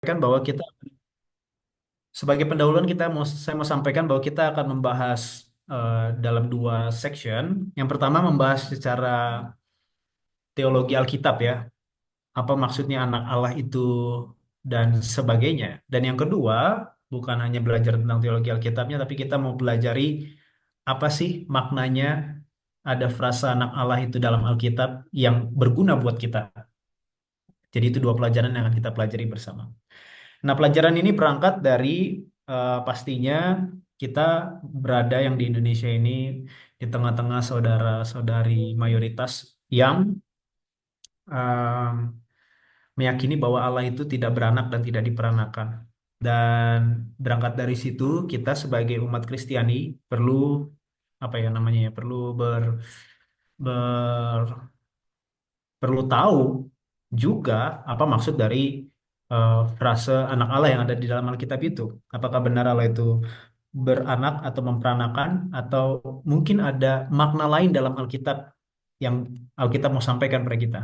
Kan bahwa kita sebagai pendahuluan saya mau sampaikan bahwa kita akan membahas dalam dua section. Yang pertama membahas secara teologi Alkitab ya, apa maksudnya anak Allah itu dan sebagainya. Dan yang kedua bukan hanya belajar tentang teologi Alkitabnya, tapi kita mau pelajari apa sih maknanya ada frasa anak Allah itu dalam Alkitab yang berguna buat kita. Jadi itu dua pelajaran yang akan kita pelajari bersama. Nah, pelajaran ini berangkat dari pastinya kita berada yang di Indonesia ini di tengah-tengah saudara-saudari mayoritas yang eh, meyakini bahwa Allah itu tidak beranak dan tidak diperanakan. Dan berangkat dari situ kita sebagai umat Kristiani perlu apa ya namanya ya perlu ber perlu tahu juga apa maksud dari frase anak Allah yang ada di dalam Alkitab itu. Apakah benar Allah itu beranak atau memperanakan atau mungkin ada makna lain dalam Alkitab yang Alkitab mau sampaikan pada kita.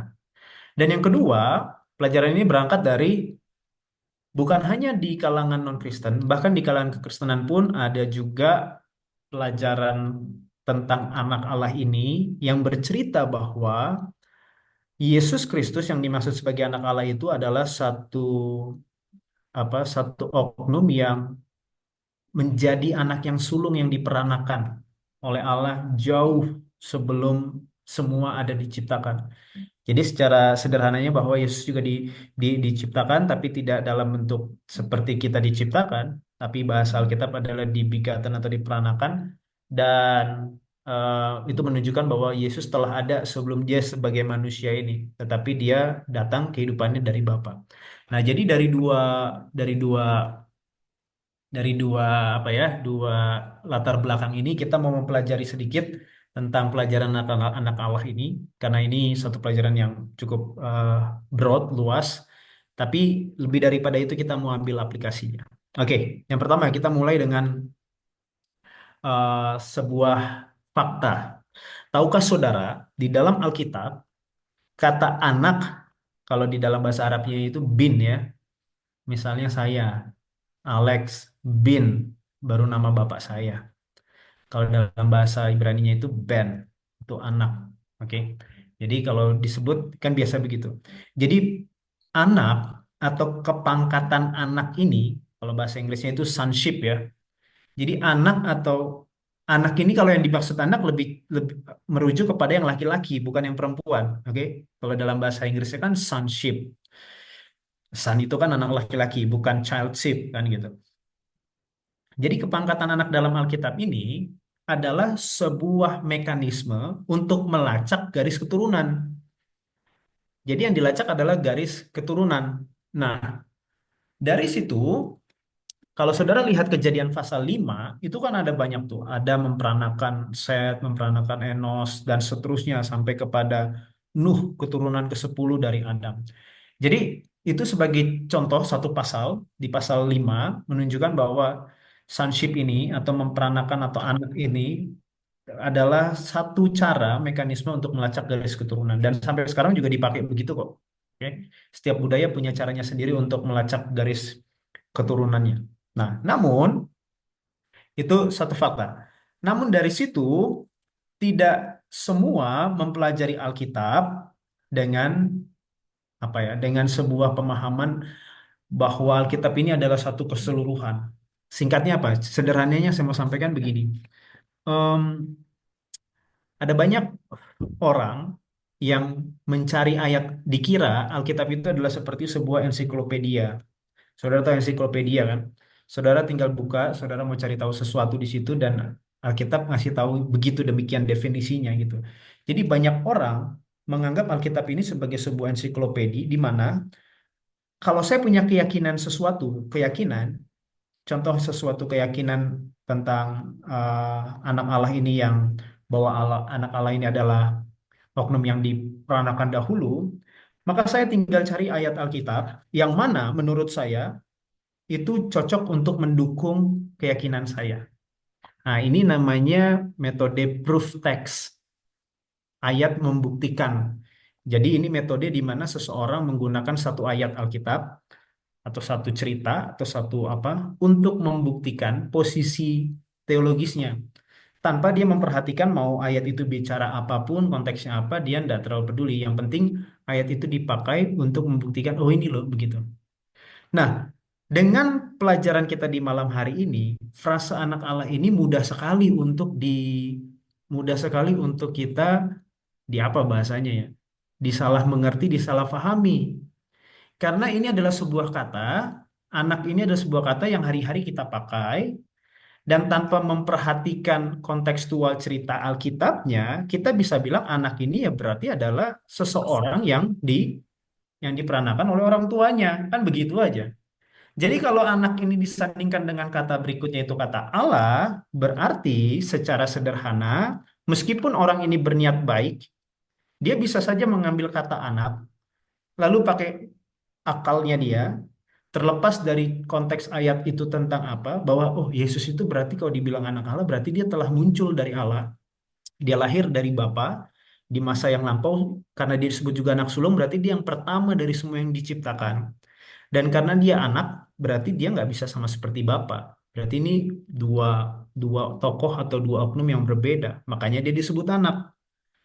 Dan yang kedua, pelajaran ini berangkat dari bukan hanya di kalangan non-Kristen, bahkan di kalangan kekristenan pun ada juga pelajaran tentang anak Allah ini yang bercerita bahwa Yesus Kristus yang dimaksud sebagai anak Allah itu adalah satu oknum yang menjadi anak yang sulung yang diperanakan oleh Allah jauh sebelum semua ada diciptakan. Jadi secara sederhananya bahwa Yesus juga diciptakan tapi tidak dalam bentuk seperti kita diciptakan, tapi bahasa Alkitab adalah dibegotten atau diperanakan dan itu menunjukkan bahwa Yesus telah ada sebelum dia sebagai manusia ini, tetapi dia datang kehidupannya dari Bapa. Nah, jadi dari dua dari dua apa ya dua latar belakang ini kita mau mempelajari sedikit tentang pelajaran anak Allah ini karena ini satu pelajaran yang cukup broad luas tapi lebih daripada itu kita mau ambil aplikasinya. Oke, yang pertama kita mulai dengan sebuah fakta. Tahukah saudara di dalam Alkitab kata anak kalau di dalam bahasa Arabnya itu bin ya, misalnya saya Alex bin baru nama bapak saya. Kalau dalam bahasa Ibraninya itu ben, itu anak. Oke. Jadi kalau disebut kan biasa begitu. Jadi anak atau kepangkatan anak ini, kalau bahasa Inggrisnya itu sonship ya. Jadi anak atau anak ini kalau yang dimaksud anak lebih merujuk kepada yang laki-laki, bukan yang perempuan. Oke. Kalau dalam bahasa Inggrisnya kan sonship. Son itu kan anak laki-laki, bukan childship kan gitu. Jadi kepangkatan anak dalam Alkitab ini adalah sebuah mekanisme untuk melacak garis keturunan. Jadi yang dilacak adalah garis keturunan. Nah, dari situ kalau saudara lihat kejadian pasal 5, itu kan ada banyak tuh. Ada memperanakan Set, memperanakan Enos, dan seterusnya sampai kepada Nuh, keturunan ke-10 dari Adam. Jadi itu sebagai contoh satu pasal, di pasal 5 menunjukkan bahwa sonship ini atau memperanakan atau anak ini adalah satu cara mekanisme untuk melacak garis keturunan dan sampai sekarang juga dipakai begitu kok. Oke. Setiap budaya punya caranya sendiri untuk melacak garis keturunannya. Nah, namun itu satu fakta. Namun dari situ tidak semua mempelajari Alkitab dengan dengan sebuah pemahaman bahwa Alkitab ini adalah satu keseluruhan. Singkatnya apa? Sederhananya saya mau sampaikan begini. Em, ada banyak orang yang mencari ayat dikira Alkitab itu adalah seperti sebuah ensiklopedia. Saudara tahu ensiklopedia kan? Saudara tinggal buka, saudara mau cari tahu sesuatu di situ dan Alkitab ngasih tahu begitu demikian definisinya gitu. Jadi banyak orang menganggap Alkitab ini sebagai sebuah ensiklopedia di mana kalau saya punya keyakinan sesuatu, keyakinan, contoh sesuatu keyakinan tentang anak Allah ini yang bahwa anak Allah ini adalah oknum yang diperanakan dahulu, maka saya tinggal cari ayat Alkitab yang mana menurut saya itu cocok untuk mendukung keyakinan saya. Nah, ini namanya metode proof text, ayat membuktikan. Jadi ini metode di mana seseorang menggunakan satu ayat Alkitab atau satu cerita atau satu apa untuk membuktikan posisi teologisnya tanpa dia memperhatikan mau ayat itu bicara apapun konteksnya apa dia tidak terlalu peduli yang penting ayat itu dipakai untuk membuktikan oh ini loh begitu. Nah, dengan pelajaran kita di malam hari ini frasa anak Allah ini mudah sekali untuk kita di apa bahasanya ya disalah mengerti disalah pahami karena ini adalah sebuah kata anak ini adalah sebuah kata yang hari-hari kita pakai dan tanpa memperhatikan kontekstual cerita Alkitabnya, kita bisa bilang anak ini ya berarti adalah seseorang yang diperanakan oleh orang tuanya, kan begitu aja. Jadi kalau anak ini disandingkan dengan kata berikutnya itu kata Allah, berarti secara sederhana, meskipun orang ini berniat baik, dia bisa saja mengambil kata anak, lalu pakai akalnya dia, terlepas dari konteks ayat itu tentang apa, bahwa oh Yesus itu berarti kalau dibilang anak Allah berarti dia telah muncul dari Allah, dia lahir dari Bapa di masa yang lampau, karena dia disebut juga anak sulung berarti dia yang pertama dari semua yang diciptakan. Dan karena dia anak berarti dia nggak bisa sama seperti Bapa. Berarti ini dua dua tokoh atau dua oknum yang berbeda, makanya dia disebut anak.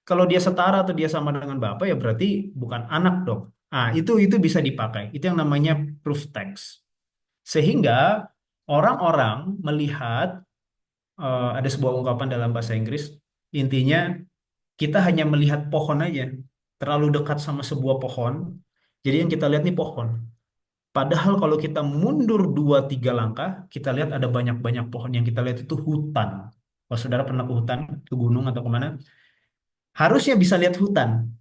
Kalau dia setara atau dia sama dengan Bapa ya berarti bukan anak dong. Ah, itu bisa dipakai. Itu yang namanya proof text. Sehingga orang-orang melihat ada sebuah ungkapan dalam bahasa Inggris, intinya kita hanya melihat pohon aja, terlalu dekat sama sebuah pohon. Jadi yang kita lihat nih pohon. Padahal kalau kita mundur 2 3 langkah, kita lihat ada banyak-banyak pohon. Yang kita lihat itu hutan. Kalau saudara pernah ke hutan, ke gunung atau kemana, harusnya bisa lihat hutan.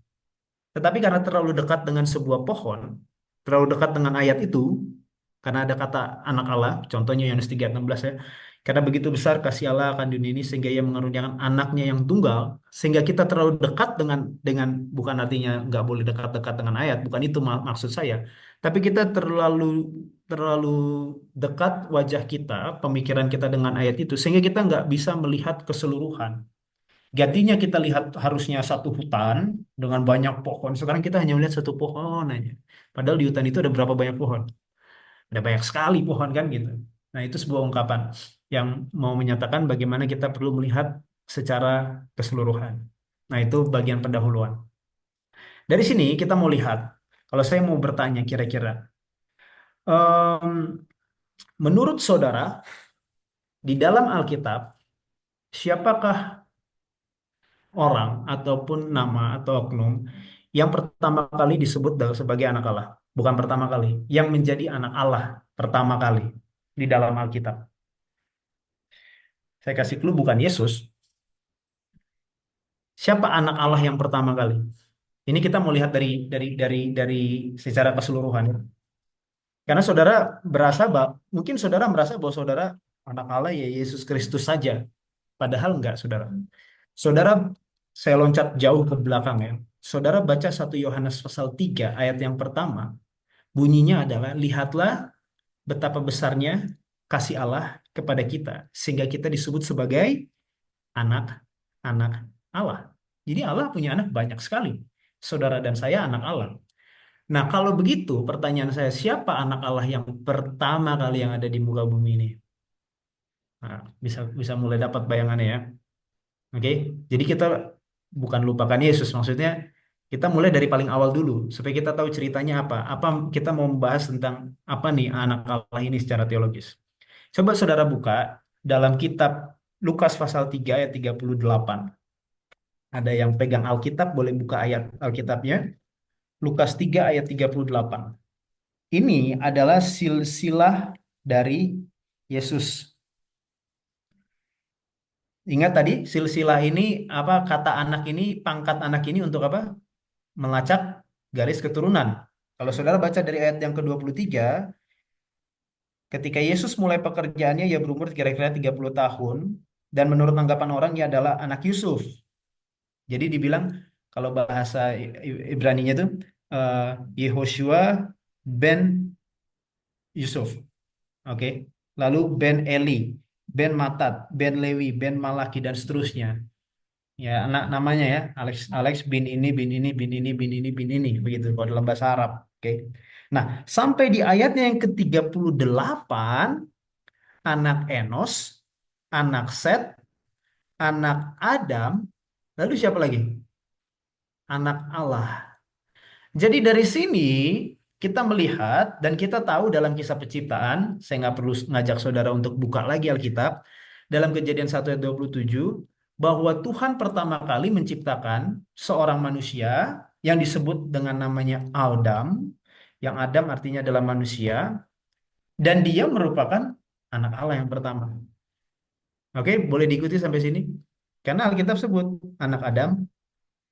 Tetapi karena terlalu dekat dengan sebuah pohon, terlalu dekat dengan ayat itu, karena ada kata anak Allah, contohnya Yohanes 3:16 ya, karena begitu besar kasih Allah akan dunia ini sehingga ia mengaruniakan anaknya yang tunggal, sehingga kita terlalu dekat dengan bukan artinya nggak boleh dekat-dekat dengan ayat, bukan itu maksud saya, tapi kita terlalu terlalu dekat wajah kita, pemikiran kita dengan ayat itu, sehingga kita nggak bisa melihat keseluruhan. Gantinya kita lihat harusnya satu hutan dengan banyak pohon. Sekarang kita hanya melihat satu pohon aja. Padahal di hutan itu ada berapa banyak pohon? Ada banyak sekali pohon kan gitu. Nah itu sebuah ungkapan yang mau menyatakan bagaimana kita perlu melihat secara keseluruhan. Nah itu bagian pendahuluan. Dari sini kita mau lihat, kalau saya mau bertanya kira-kira, em, menurut saudara di dalam Alkitab, siapakah orang ataupun nama atau oknum yang pertama kali disebut sebagai anak Allah. Bukan pertama kali, yang menjadi anak Allah pertama kali di dalam Alkitab. Saya kasih clue bukan Yesus. Siapa anak Allah yang pertama kali? Ini kita mau lihat dari secara keseluruhan. Karena saudara berasa mungkin saudara merasa bahwa saudara anak Allah ya Yesus Kristus saja. Padahal enggak, saudara. Saudara, saya loncat jauh ke belakang ya. Saudara baca 1 Yohanes pasal 3 ayat yang pertama. Bunyinya adalah, lihatlah betapa besarnya kasih Allah kepada kita. Sehingga kita disebut sebagai anak-anak Allah. Jadi Allah punya anak banyak sekali. Saudara dan saya anak Allah. Nah kalau begitu pertanyaan saya, siapa anak Allah yang pertama kali yang ada di muka bumi ini? Nah, bisa bisa mulai dapat bayangannya ya. Oke, jadi kita bukan lupakan Yesus, maksudnya kita mulai dari paling awal dulu supaya kita tahu ceritanya apa. Apa kita mau membahas tentang apa nih anak Allah ini secara teologis. Coba saudara buka dalam kitab Lukas pasal 3 ayat 38. Ada yang pegang Alkitab boleh buka ayat Alkitabnya. Lukas 3 ayat 38. Ini adalah silsilah dari Yesus. Ingat tadi silsilah ini apa kata anak ini, pangkat anak ini untuk apa? Melacak garis keturunan. Kalau saudara baca dari ayat yang ke-23, ketika Yesus mulai pekerjaannya, ia berumur kira-kira 30 tahun, dan menurut anggapan orang, ia adalah anak Yusuf. Jadi dibilang, kalau bahasa Ibraninya itu, eh, Yehoshua ben Yusuf. Oke. Lalu ben Eli, ben Matat, ben Lewi, ben Malaki, dan seterusnya. Ya, anak namanya ya, Alex Alex bin ini, bin ini, bin ini, bin ini, bin ini, begitu kalau dalam bahasa Arab. Oke. Nah, sampai di ayatnya yang ke-38, anak Enos, anak Set, anak Adam, lalu siapa lagi? Anak Allah. Jadi dari sini kita melihat dan kita tahu dalam kisah penciptaan, saya nggak perlu ngajak saudara untuk buka lagi Alkitab, dalam Kejadian 1 ayat 27, bahwa Tuhan pertama kali menciptakan seorang manusia yang disebut dengan namanya Adam, yang Adam artinya adalah manusia, dan dia merupakan anak Allah yang pertama. Oke, boleh diikuti sampai sini? Karena Alkitab sebut anak Adam,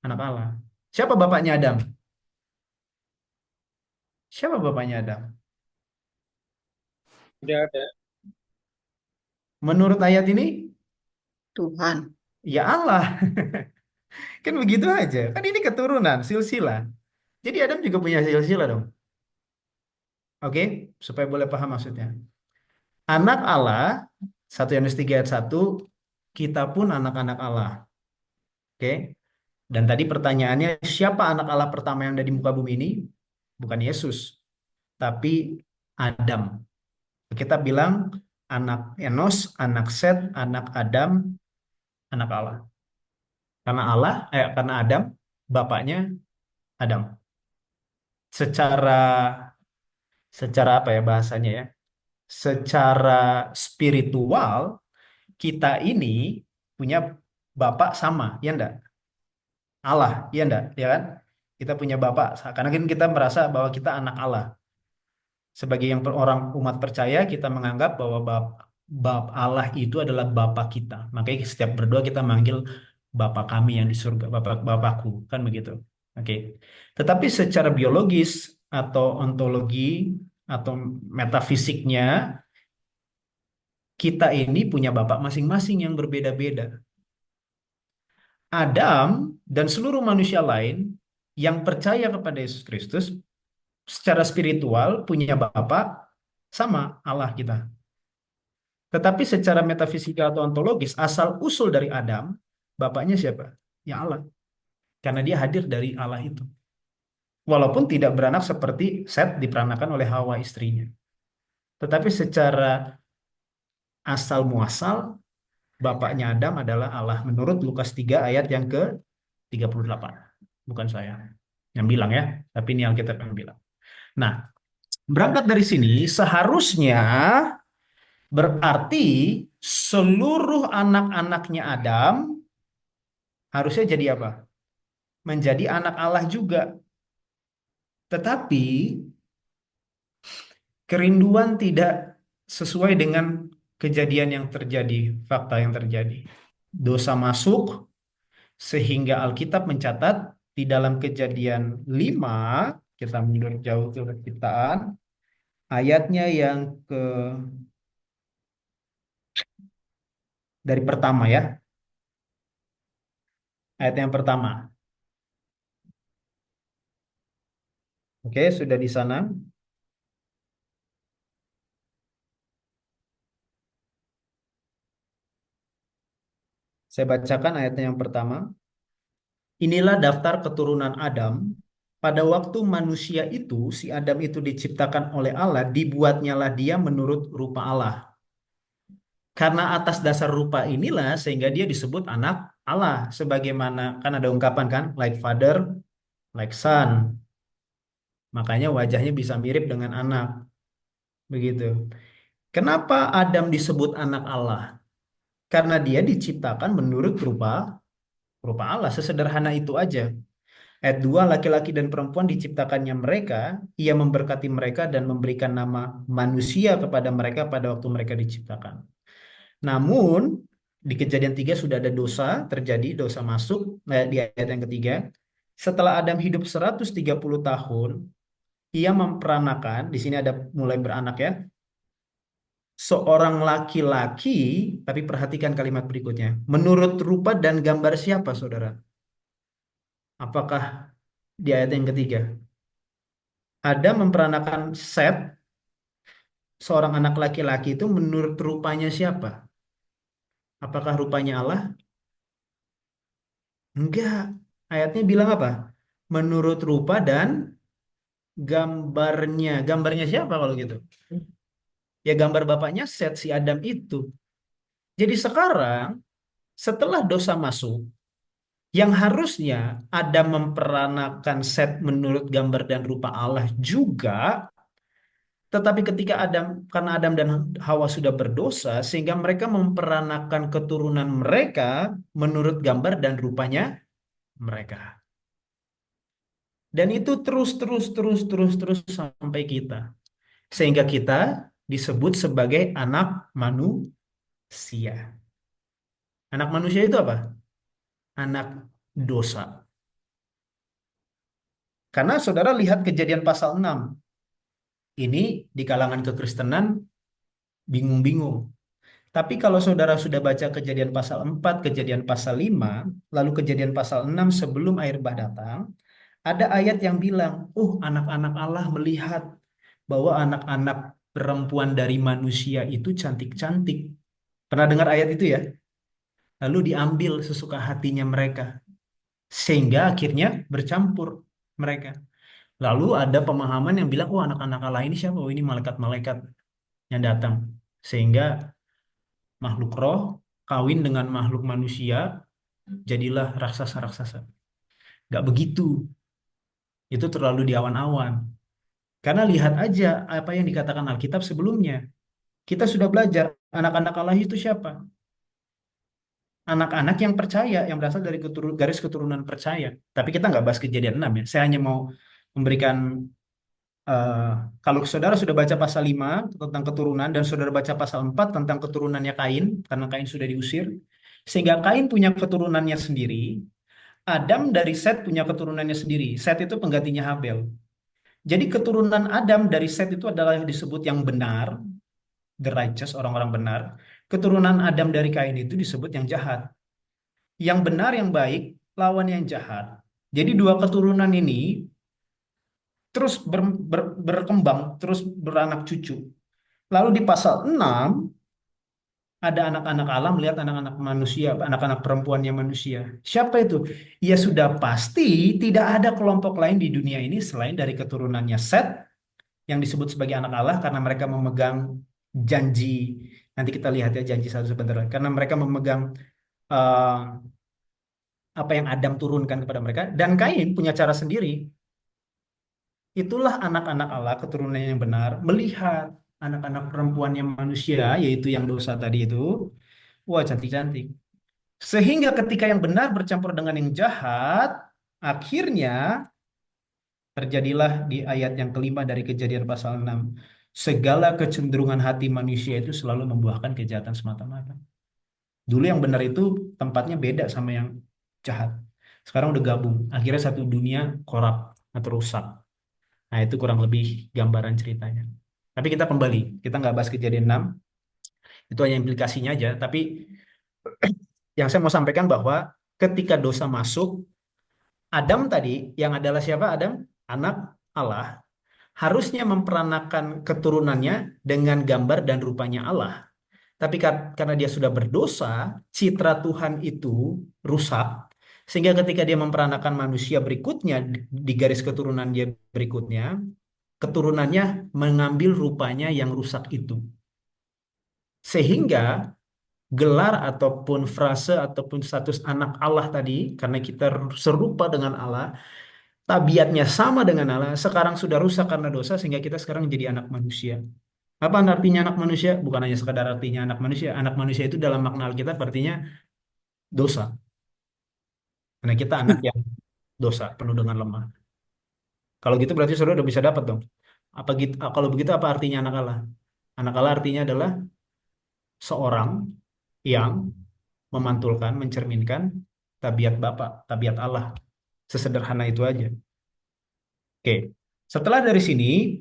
anak Allah. Siapa bapaknya Adam? Siapa bapaknya Adam? Tidak ada. Menurut ayat ini, Tuhan. ya Allah. Kan begitu aja. Kan ini keturunan, silsilah. Jadi Adam juga punya silsilah dong. Oke, supaya boleh paham maksudnya. Anak Allah, 1 Yohanes 3 ayat 1, kita pun anak-anak Allah. Oke. Dan tadi pertanyaannya, siapa anak Allah pertama yang ada di muka bumi ini? Bukan Yesus, tapi Adam. Kita bilang anak Enos, anak Set, anak Adam, anak Allah. Karena Adam, bapaknya Adam. Secara secara apa ya bahasanya ya? Secara spiritual kita ini punya bapak sama, ya enggak? Allah, ya enggak? Ya kan? Kita punya bapak karena kan kita merasa bahwa kita anak Allah. Sebagai yang orang umat percaya, kita menganggap bahwa bap Allah itu adalah Bapa kita. Makanya setiap berdoa kita manggil Bapa kami yang di surga, Bapakku, kan begitu. Oke. Tetapi secara biologis atau ontologi atau metafisiknya, kita ini punya bapak masing-masing yang berbeda-beda. Adam dan seluruh manusia lain yang percaya kepada Yesus Kristus secara spiritual punya bapak sama Allah kita. Tetapi secara metafisika atau ontologis, asal usul dari Adam, bapaknya siapa? Ya Allah. Karena dia hadir dari Allah itu. Walaupun tidak beranak seperti Set diperanakan oleh Hawa istrinya. Tetapi secara asal muasal, bapaknya Adam adalah Allah. Menurut Lukas 3 ayat yang ke-38. Bukan saya yang bilang ya, tapi ini Alkitab yang bilang. Nah, berangkat dari sini, seharusnya berarti seluruh anak-anaknya Adam harusnya jadi apa? Menjadi anak Allah juga. Tetapi kerinduan tidak sesuai dengan kejadian yang terjadi, fakta yang terjadi. Dosa masuk sehingga Alkitab mencatat di dalam Kejadian 5, kita mundur jauh ke penciptaan, ayatnya yang ke dari pertama ya, ayat yang pertama. Oke, sudah di sana. Saya bacakan ayatnya yang pertama. Inilah daftar keturunan Adam. Pada waktu manusia itu, si Adam itu diciptakan oleh Allah, dibuatnyalah dia menurut rupa Allah. Karena atas dasar rupa inilah sehingga dia disebut anak Allah. Sebagaimana kan ada ungkapan kan, like father, like son. Makanya wajahnya bisa mirip dengan anak. Begitu. Kenapa Adam disebut anak Allah? Karena dia diciptakan menurut rupa rupa Allah. Sesederhana itu aja. Ayat 2, laki-laki dan perempuan diciptakannya mereka, ia memberkati mereka dan memberikan nama manusia kepada mereka pada waktu mereka diciptakan. Namun, di Kejadian 3 sudah ada dosa terjadi, dosa masuk di ayat yang ketiga. Setelah Adam hidup 130 tahun, ia memperanakan, di sini ada mulai beranak ya, seorang laki-laki, tapi perhatikan kalimat berikutnya. Menurut rupa dan gambar siapa, saudara? Apakah di ayat yang ketiga? Ada memperanakan Set, seorang anak laki-laki itu menurut rupanya siapa? Apakah rupanya Allah? Enggak. Ayatnya bilang apa? Menurut rupa dan gambarnya siapa kalau gitu? Ya gambar bapaknya Set si Adam itu. Jadi sekarang setelah dosa masuk, yang harusnya Adam memperanakan Set menurut gambar dan rupa Allah juga, tetapi ketika karena Adam dan Hawa sudah berdosa, sehingga mereka memperanakan keturunan mereka menurut gambar dan rupanya mereka. Dan itu terus sampai kita. Sehingga kita disebut sebagai anak manusia. Anak manusia itu apa? Anak dosa. Karena saudara lihat Kejadian pasal 6. Ini di kalangan kekristenan bingung-bingung. Tapi kalau saudara sudah baca Kejadian pasal 4, Kejadian pasal 5, lalu Kejadian pasal 6 sebelum air bah datang, ada ayat yang bilang, anak-anak Allah melihat bahwa anak-anak perempuan dari manusia itu cantik-cantik. Pernah dengar ayat itu ya? Lalu diambil sesuka hatinya mereka. Sehingga akhirnya bercampur mereka. Lalu ada pemahaman yang bilang, anak-anak Allah ini siapa? Oh, ini malaikat-malaikat yang datang. Sehingga makhluk roh kawin dengan makhluk manusia, jadilah raksasa-raksasa. Gak begitu. Itu terlalu di awan-awan. Karena lihat aja apa yang dikatakan Alkitab sebelumnya. Kita sudah belajar, anak-anak Allah itu siapa? Anak-anak yang percaya, yang berasal dari garis keturunan percaya. Tapi kita nggak bahas Kejadian 6 ya. Saya hanya mau memberikan, eh, kalau saudara sudah baca pasal 5 tentang keturunan, dan saudara baca pasal 4 tentang keturunannya Kain, karena Kain sudah diusir, sehingga Kain punya keturunannya sendiri, Adam dari Set punya keturunannya sendiri. Set itu penggantinya Habel. Jadi keturunan Adam dari Set itu adalah yang disebut yang benar, the righteous, orang-orang benar. Keturunan Adam dari Kain itu disebut yang jahat. Yang benar, yang baik, lawan yang jahat. Jadi dua keturunan ini terus berkembang, terus beranak cucu. Lalu di pasal 6 ada anak-anak alam melihat anak-anak manusia, anak-anak perempuannya manusia. Siapa itu? Ya sudah pasti tidak ada kelompok lain di dunia ini selain dari keturunannya Set yang disebut sebagai anak Allah karena mereka memegang janji. Nanti kita lihat ya janji satu sebentar. Karena mereka memegang eh, apa yang Adam turunkan kepada mereka. Dan Kain punya cara sendiri. Itulah anak-anak Allah, keturunan yang benar, melihat anak-anak perempuannya manusia, yaitu yang dosa tadi itu, wah cantik-cantik. Sehingga ketika yang benar bercampur dengan yang jahat, akhirnya terjadilah di ayat yang kelima dari Kejadian pasal 6. Segala kecenderungan hati manusia itu selalu membuahkan kejahatan semata-mata. Dulu yang benar itu tempatnya beda sama yang jahat. Sekarang udah gabung. Akhirnya satu dunia korup atau rusak. Nah, itu kurang lebih gambaran ceritanya. Tapi kita kembali, kita nggak bahas Kejadian 6, itu hanya implikasinya aja. Tapi yang saya mau sampaikan bahwa ketika dosa masuk, Adam tadi, yang adalah siapa Adam? Anak Allah, harusnya memperanakan keturunannya dengan gambar dan rupanya Allah. Tapi karena dia sudah berdosa, citra Tuhan itu rusak. Sehingga ketika dia memperanakan manusia berikutnya, di garis keturunan dia berikutnya, keturunannya mengambil rupanya yang rusak itu. Sehingga gelar ataupun frase ataupun status anak Allah tadi, karena kita serupa dengan Allah, tabiatnya sama dengan Allah, sekarang sudah rusak karena dosa, sehingga kita sekarang jadi anak manusia. Apa artinya anak manusia? Bukan hanya sekadar artinya anak manusia. Anak manusia itu dalam makna Alkitab artinya dosa. Karena kita anak yang dosa, penuh dengan lemah. Kalau gitu berarti saudara udah bisa dapat dong. Apa gitu, kalau begitu apa artinya anak Allah? Anak Allah artinya adalah seorang yang memantulkan, mencerminkan tabiat Bapa, tabiat Allah. Sesederhana itu aja. Oke. Setelah dari sini,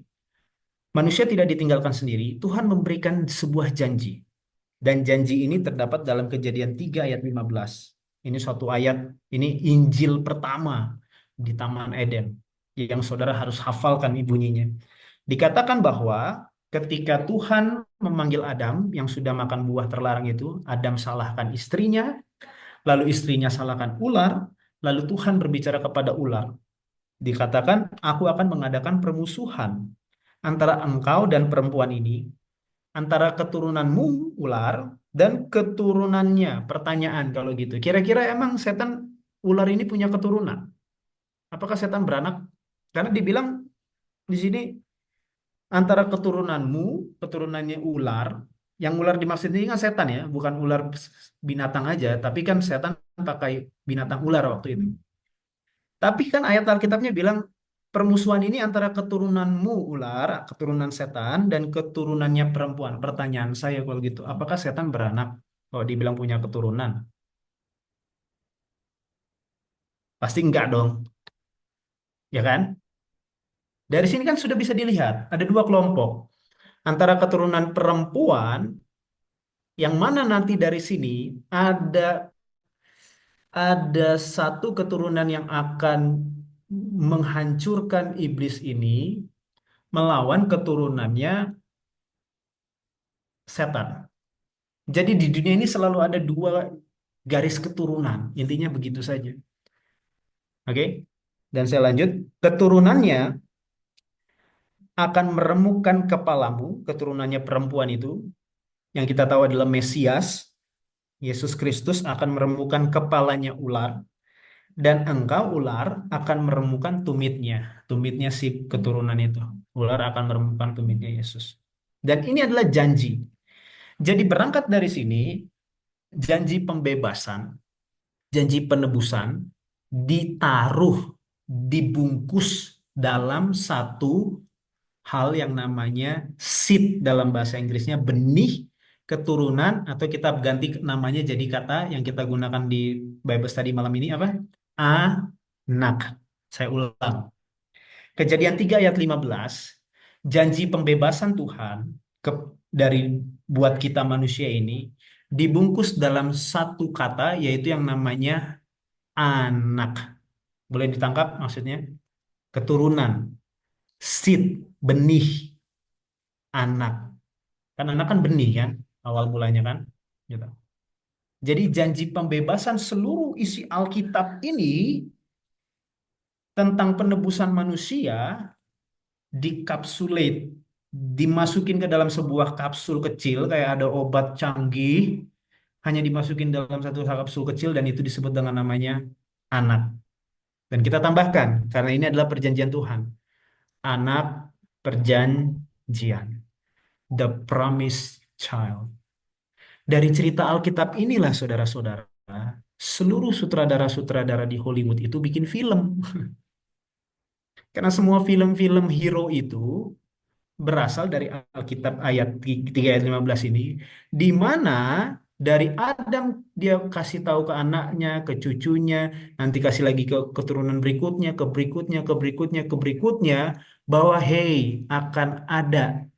manusia tidak ditinggalkan sendiri. Tuhan memberikan sebuah janji. Dan janji ini terdapat dalam Kejadian 3 ayat 15. Ini suatu ayat, ini Injil pertama di Taman Eden. Yang saudara harus hafalkan bunyinya. Dikatakan bahwa ketika Tuhan memanggil Adam yang sudah makan buah terlarang itu, Adam salahkan istrinya, lalu istrinya salahkan ular, lalu Tuhan berbicara kepada ular. Dikatakan, aku akan mengadakan permusuhan antara engkau dan perempuan ini, antara keturunanmu ular dan keturunannya. Pertanyaan kalau gitu. Kira-kira emang setan ular ini punya keturunan? Apakah setan beranak? Karena dibilang di sini antara keturunanmu, keturunannya ular, yang ular dimaksud ini kan setan ya, bukan ular binatang aja, tapi kan setan pakai binatang ular waktu itu. Tapi kan ayat Alkitabnya bilang permusuhan ini antara keturunanmu ular, keturunan setan, dan keturunannya perempuan. Pertanyaan saya kalau gitu, apakah setan beranak? Kalau dibilang punya keturunan, pasti enggak dong, ya kan? Dari sini kan sudah bisa dilihat, ada dua kelompok. Antara keturunan perempuan, yang mana nanti dari sini ada satu keturunan yang akan menghancurkan iblis ini melawan keturunannya setan. Jadi di dunia ini selalu ada dua garis keturunan. Intinya begitu saja. Oke? Dan saya lanjut. Keturunannya akan meremukkan kepalamu, keturunannya perempuan itu, yang kita tahu adalah Mesias, Yesus Kristus akan meremukkan kepalanya ular, dan engkau ular akan meremukkan tumitnya. Tumitnya si keturunan itu. Ular akan meremukkan tumitnya Yesus. Dan ini adalah janji. Jadi berangkat dari sini, janji pembebasan, janji penebusan ditaruh, dibungkus dalam satu hal yang namanya seed dalam bahasa Inggrisnya benih keturunan atau kita ganti namanya jadi kata yang kita gunakan di Bible Study malam ini apa? Anak. Saya ulang. Kejadian 3 ayat 15, janji pembebasan Tuhan ke, dari buat kita manusia ini dibungkus dalam satu kata yaitu yang namanya anak. Boleh ditangkap maksudnya? Keturunan, seed, benih, anak. Kan anak kan benih kan, awal mulanya kan. Gitu. Jadi janji pembebasan seluruh isi Alkitab ini tentang penebusan manusia dikapsulate, dimasukin ke dalam sebuah kapsul kecil kayak ada obat canggih, hanya dimasukin dalam satu kapsul kecil dan itu disebut dengan namanya anak. Dan kita tambahkan, karena ini adalah perjanjian Tuhan, anak perjanjian, the promised child. Dari cerita Alkitab inilah saudara-saudara, seluruh sutradara-sutradara di Hollywood itu bikin film. Karena semua film-film hero itu berasal dari Alkitab ayat 3 ayat 15 ini, di mana dari Adam dia kasih tahu ke anaknya, ke cucunya, nanti kasih lagi ke keturunan berikutnya, ke berikutnya, ke berikutnya, ke berikutnya, bahwa hey, akan ada,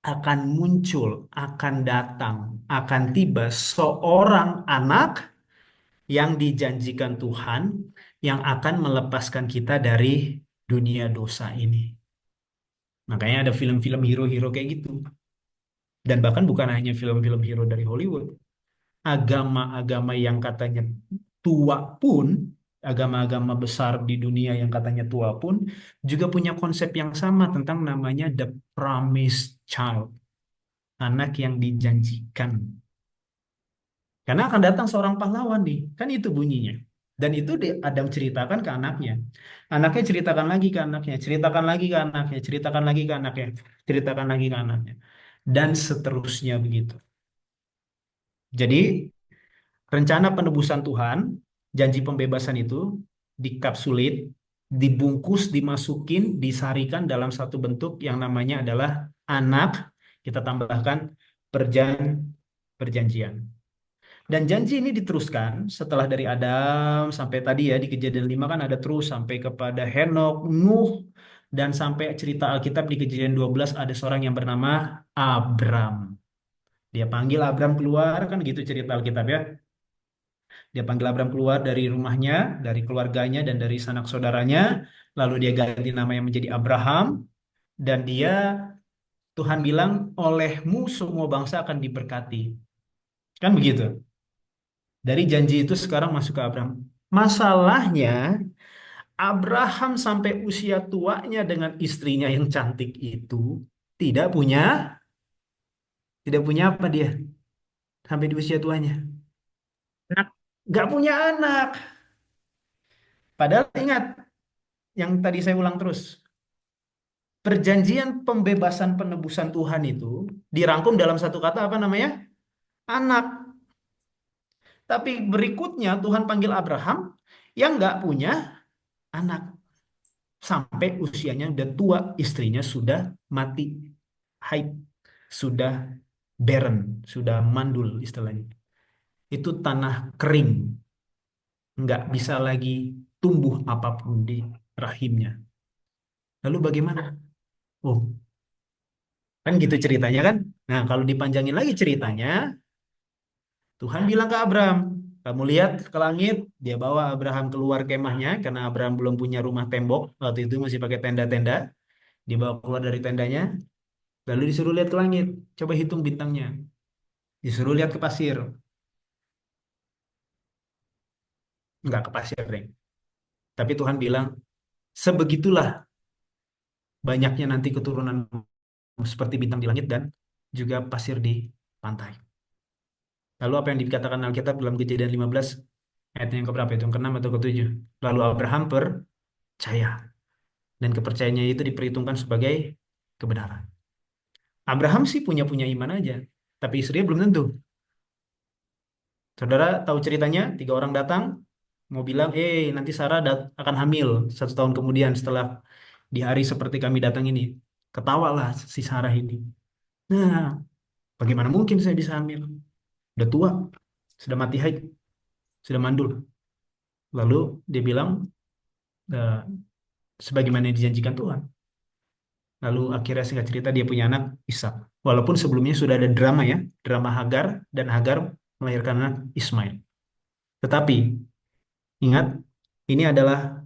akan muncul, akan datang, akan tiba seorang anak yang dijanjikan Tuhan yang akan melepaskan kita dari dunia dosa ini. Makanya ada film-film hero-hero kayak gitu. Dan bahkan bukan hanya film-film hero dari Hollywood. Agama-agama yang katanya tua pun, agama-agama besar di dunia yang katanya tua pun, juga punya konsep yang sama tentang namanya the promised child. Anak yang dijanjikan. Karena akan datang seorang pahlawan nih. Kan itu bunyinya. Dan itu Adam ceritakan ke anaknya. Anaknya ceritakan lagi ke anaknya. Ceritakan lagi ke anaknya. Ceritakan lagi ke anaknya. Ceritakan lagi ke anaknya. Dan seterusnya begitu. Jadi rencana penebusan Tuhan, janji pembebasan itu dikapsulit, dibungkus, dimasukin, disarikan dalam satu bentuk yang namanya adalah anak. Kita tambahkan perjanjian. Dan janji ini diteruskan setelah dari Adam sampai tadi ya di Kejadian 5 kan ada terus sampai kepada Henok, Nuh, dan sampai cerita Alkitab di Kejadian 12 ada seorang yang bernama Abram. Dia panggil Abram keluar kan gitu cerita Alkitab ya. Dia panggil Abram keluar dari rumahnya, dari keluarganya dan dari sanak saudaranya. Lalu dia ganti namanya menjadi Abraham dan dia Tuhan bilang olehmu semua bangsa akan diberkati. Kan begitu. Dari janji itu sekarang masuk ke Abraham. Masalahnya Abraham sampai usia tuanya dengan istrinya yang cantik itu tidak punya tidak punya apa dia sampai di usia tuanya. Anak. Nggak punya anak. Padahal ingat yang tadi saya ulang terus. Perjanjian pembebasan penebusan Tuhan itu dirangkum dalam satu kata apa namanya? Anak. Tapi berikutnya Tuhan panggil Abraham yang nggak punya anak. Sampai usianya udah tua, istrinya sudah mati, haid, sudah barren, sudah mandul istilahnya. Itu tanah kering, nggak bisa lagi tumbuh apapun di rahimnya. Lalu bagaimana? Oh, kan gitu ceritanya kan? Nah, kalau dipanjangin lagi ceritanya, Tuhan bilang ke Abraham, kamu lihat ke langit, dia bawa Abraham keluar kemahnya karena Abraham belum punya rumah tembok, waktu itu masih pakai tenda-tenda, dibawa keluar dari tendanya, lalu disuruh lihat ke langit, coba hitung bintangnya, disuruh lihat ke pasir, nggak ke pasir, Reng. Tapi Tuhan bilang, sebegitulah banyaknya nanti keturunan seperti bintang di langit dan juga pasir di pantai. Lalu apa yang dikatakan Alkitab dalam Kejadian 15 ayat yang keberapa itu? Yang ke-6 atau ke-7? Lalu Abraham percaya dan kepercayaannya itu diperhitungkan sebagai kebenaran. Abraham sih punya iman aja, tapi istrinya belum tentu. Saudara tahu ceritanya, tiga orang datang mau bilang, nanti Sarah akan hamil 1 tahun kemudian setelah di hari seperti kami datang ini. Ketawalah si Sarah ini. Nah, bagaimana mungkin saya bisa hamil? Udah tua, sudah mati haid, sudah mandul. Lalu dia bilang, "Eh, sebagaimana yang dijanjikan Tuhan." Lalu akhirnya singkat cerita dia punya anak Ishak. Walaupun sebelumnya sudah ada drama ya, drama Hagar dan Hagar melahirkan anak Ismail. Tetapi ingat, ini adalah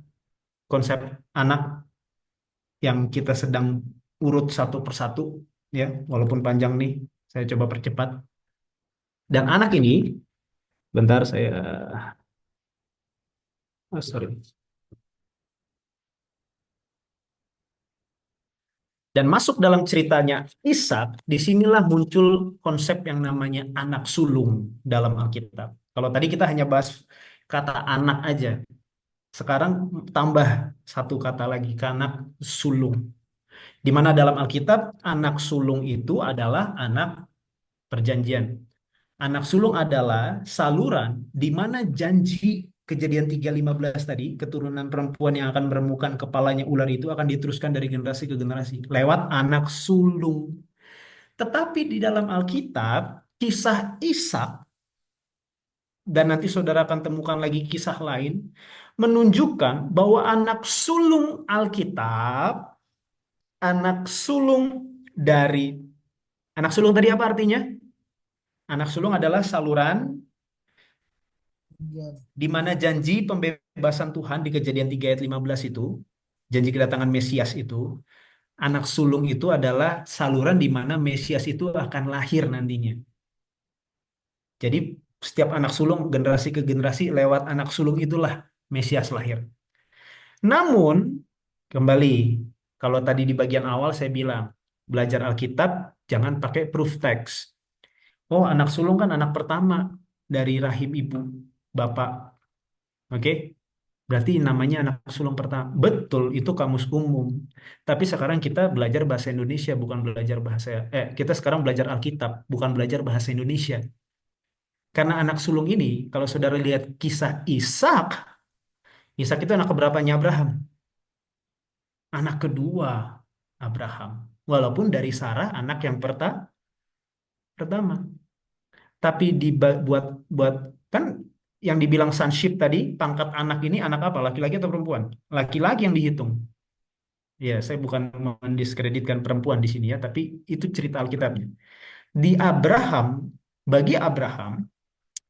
konsep anak yang kita sedang urut satu persatu ya, walaupun panjang nih, saya coba percepat. Dan anak ini, bentar saya, sorry. Dan masuk dalam ceritanya Ishak, disinilah muncul konsep yang namanya anak sulung dalam Alkitab. Kalau tadi kita hanya bahas kata anak aja, sekarang tambah satu kata lagi, anak sulung. Di mana dalam Alkitab anak sulung itu adalah anak perjanjian. Anak sulung adalah saluran di mana janji Kejadian 3:15 tadi, keturunan perempuan yang akan meremukan kepalanya ular itu akan diteruskan dari generasi ke generasi lewat anak sulung. Tetapi di dalam Alkitab, kisah Ishak dan nanti saudara akan temukan lagi kisah lain menunjukkan bahwa anak sulung dari anak sulung tadi apa artinya? Anak sulung adalah saluran di mana janji pembebasan Tuhan di Kejadian 3 ayat 15 itu, janji kedatangan Mesias itu, anak sulung itu adalah saluran di mana Mesias itu akan lahir nantinya. Jadi setiap anak sulung generasi ke generasi lewat anak sulung itulah Mesias lahir. Namun kembali kalau tadi di bagian awal saya bilang belajar Alkitab jangan pakai proof text. Oh, anak sulung kan anak pertama dari rahim ibu, bapak. Oke? Berarti namanya anak sulung pertama. Betul, itu kamus umum. Tapi sekarang kita belajar bahasa Indonesia, bukan belajar bahasa... kita sekarang belajar Alkitab, bukan belajar bahasa Indonesia. Karena anak sulung ini, kalau saudara lihat kisah Ishak, Ishak itu anak keberapanya Abraham? Anak kedua Abraham. Walaupun dari Sarah anak yang pertama. Tapi buat buat kan yang dibilang sonship tadi, pangkat anak ini anak apa? Laki-laki atau perempuan? Laki-laki yang dihitung. Ya, saya bukan mendiskreditkan perempuan di sini ya, tapi itu cerita Alkitabnya. Di Abraham, bagi Abraham,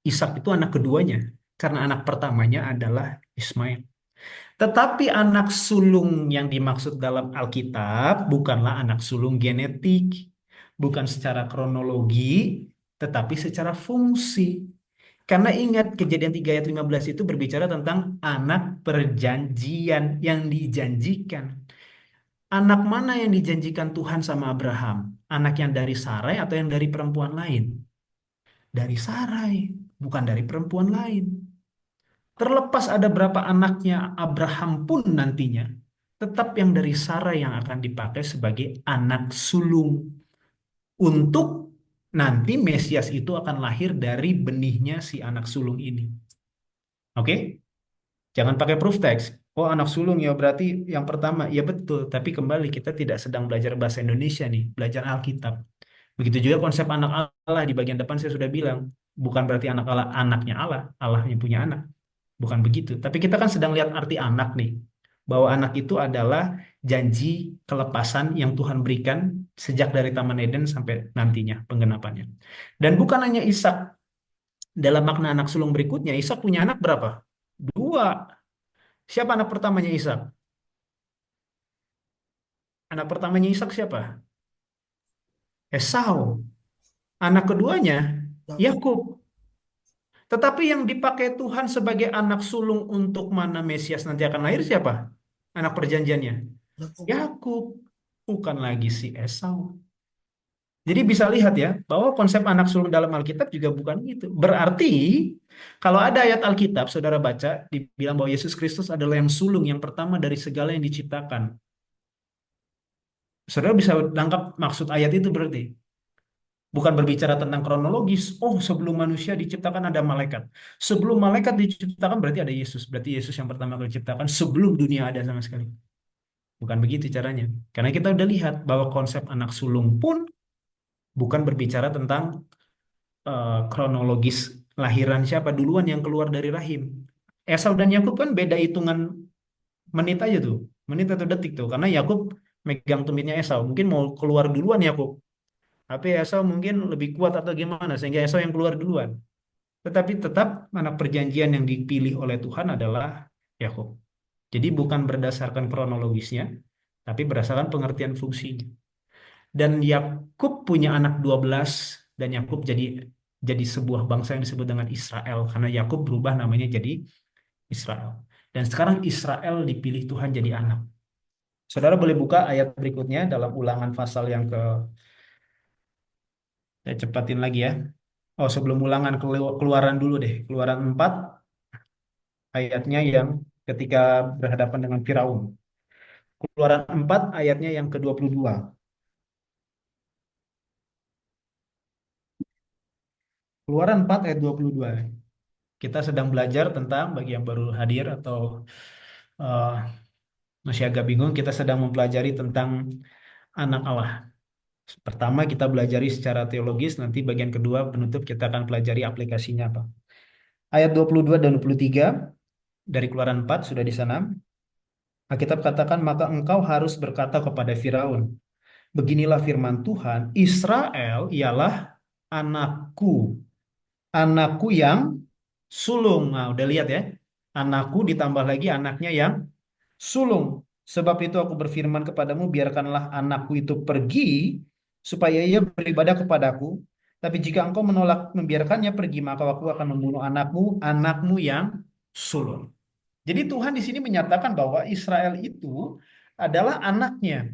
Ishak itu anak keduanya, karena anak pertamanya adalah Ismail. Tetapi anak sulung yang dimaksud dalam Alkitab bukanlah anak sulung genetik, bukan secara kronologi, tetapi secara fungsi. Karena ingat kejadian 3 ayat 15 itu berbicara tentang anak perjanjian yang dijanjikan. Anak mana yang dijanjikan Tuhan sama Abraham? Anak yang dari Sarai atau yang dari perempuan lain? Dari Sarai, bukan dari perempuan lain. Terlepas ada berapa anaknya Abraham pun nantinya, tetap yang dari Sarai yang akan dipakai sebagai anak sulung untuk nanti Mesias itu akan lahir dari benihnya si anak sulung ini. Oke? Jangan pakai proof text. Oh, anak sulung ya berarti yang pertama. Ya betul, tapi kembali kita tidak sedang belajar bahasa Indonesia nih, belajar Alkitab. Begitu juga konsep anak Allah di bagian depan saya sudah bilang, bukan berarti anak Allah anaknya Allah, Allah yang punya anak. Bukan begitu. Tapi kita kan sedang lihat arti anak nih. Bahwa anak itu adalah janji kelepasan yang Tuhan berikan sejak dari Taman Eden sampai nantinya penggenapannya. Dan bukan hanya Ishak. Dalam makna anak sulung berikutnya, Ishak punya anak berapa? Dua. Siapa anak pertamanya Ishak? Anak pertamanya Ishak siapa? Esau. Anak keduanya Yakub. Tetapi yang dipakai Tuhan sebagai anak sulung untuk mana Mesias nanti akan lahir siapa? Anak perjanjiannya. Yakub, bukan lagi si Esau. Jadi bisa lihat ya, bahwa konsep anak sulung dalam Alkitab juga bukan gitu. Berarti, kalau ada ayat Alkitab, saudara baca, dibilang bahwa Yesus Kristus adalah yang sulung, yang pertama dari segala yang diciptakan. Saudara bisa tangkap maksud ayat itu berarti. Bukan berbicara tentang kronologis. Oh, sebelum manusia diciptakan ada malaikat. Sebelum malaikat diciptakan berarti ada Yesus. Berarti Yesus yang pertama kali diciptakan sebelum dunia ada sama sekali. Bukan begitu caranya. Karena kita udah lihat bahwa konsep anak sulung pun bukan berbicara tentang kronologis lahiran siapa duluan yang keluar dari rahim. Esau dan Yakub kan beda hitungan menit aja tuh. Menit atau detik tuh. Karena Yakub megang tumitnya Esau. Mungkin mau keluar duluan Yakub. Tapi Esau mungkin lebih kuat atau gimana. Sehingga Esau yang keluar duluan. Tetapi tetap anak perjanjian yang dipilih oleh Tuhan adalah Yakub. Jadi bukan berdasarkan kronologisnya, tapi berdasarkan pengertian fungsinya. Dan Yakub punya anak 12 dan Yakub jadi sebuah bangsa yang disebut dengan Israel karena Yakub berubah namanya jadi Israel. Dan sekarang Israel dipilih Tuhan jadi anak. Saudara boleh buka ayat berikutnya dalam Ulangan pasal yang ke saya cepatin lagi ya. Oh, sebelum Ulangan keluaran dulu deh. Keluaran 4 ayatnya yang ketika berhadapan dengan Firaun. Keluaran 4 ayatnya yang ke-22. Keluaran 4 ayat 22. Kita sedang belajar tentang bagi yang baru hadir atau eh, masih agak bingung, kita sedang mempelajari tentang anak Allah. Pertama kita belajari secara teologis, nanti bagian kedua penutup kita akan pelajari aplikasinya apa. Ayat 22 dan 23 dari Keluaran 4 sudah di sana. Alkitab katakan, maka engkau harus berkata kepada Firaun, beginilah firman Tuhan, Israel ialah anakku, anakku yang sulung. Nah, udah lihat ya. Anakku ditambah lagi anaknya yang sulung. Sebab itu aku berfirman kepadamu, biarkanlah anakku itu pergi, supaya ia beribadah kepadaku. Tapi jika engkau menolak membiarkannya pergi, maka aku akan membunuh anakmu, anakmu yang sulung. Jadi Tuhan di sini menyatakan bahwa Israel itu adalah anaknya.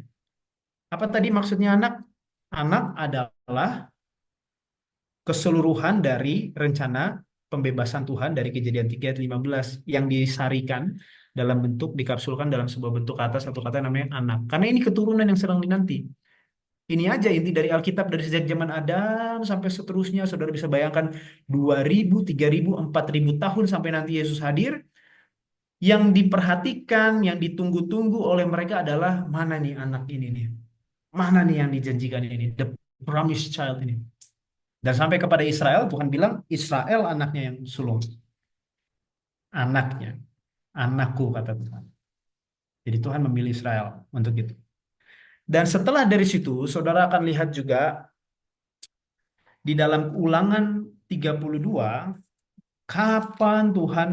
Apa tadi maksudnya anak? Anak adalah keseluruhan dari rencana pembebasan Tuhan dari Kejadian 3 ayat 15 yang disarikan dalam bentuk dikapsulkan dalam sebuah bentuk kata satu kata yang namanya anak. Karena ini keturunan yang sedang dinanti. Ini aja inti dari Alkitab dari sejak zaman Adam sampai seterusnya. Saudara bisa bayangkan 2000, 3000, 4000 tahun sampai nanti Yesus hadir. Yang diperhatikan, yang ditunggu-tunggu oleh mereka adalah mana nih anak ini nih. Mana nih yang dijanjikan ini. The promised child ini. Dan sampai kepada Israel, Tuhan bilang, Israel anaknya yang sulung. Anaknya. Anakku, kata Tuhan. Jadi Tuhan memilih Israel untuk itu. Dan setelah dari situ, saudara akan lihat juga di dalam Ulangan 32, kapan Tuhan,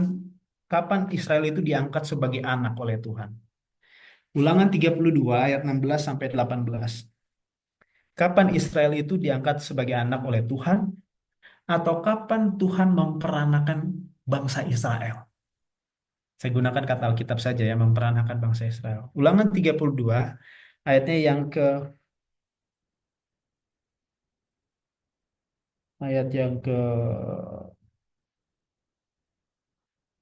kapan Israel itu diangkat sebagai anak oleh Tuhan. Ulangan 32 ayat 16 sampai 18. Kapan Israel itu diangkat sebagai anak oleh Tuhan? Atau kapan Tuhan memperanakan bangsa Israel? Saya gunakan kata Alkitab saja ya, memperanakan bangsa Israel. Ulangan 32, ayatnya yang ke ayat yang ke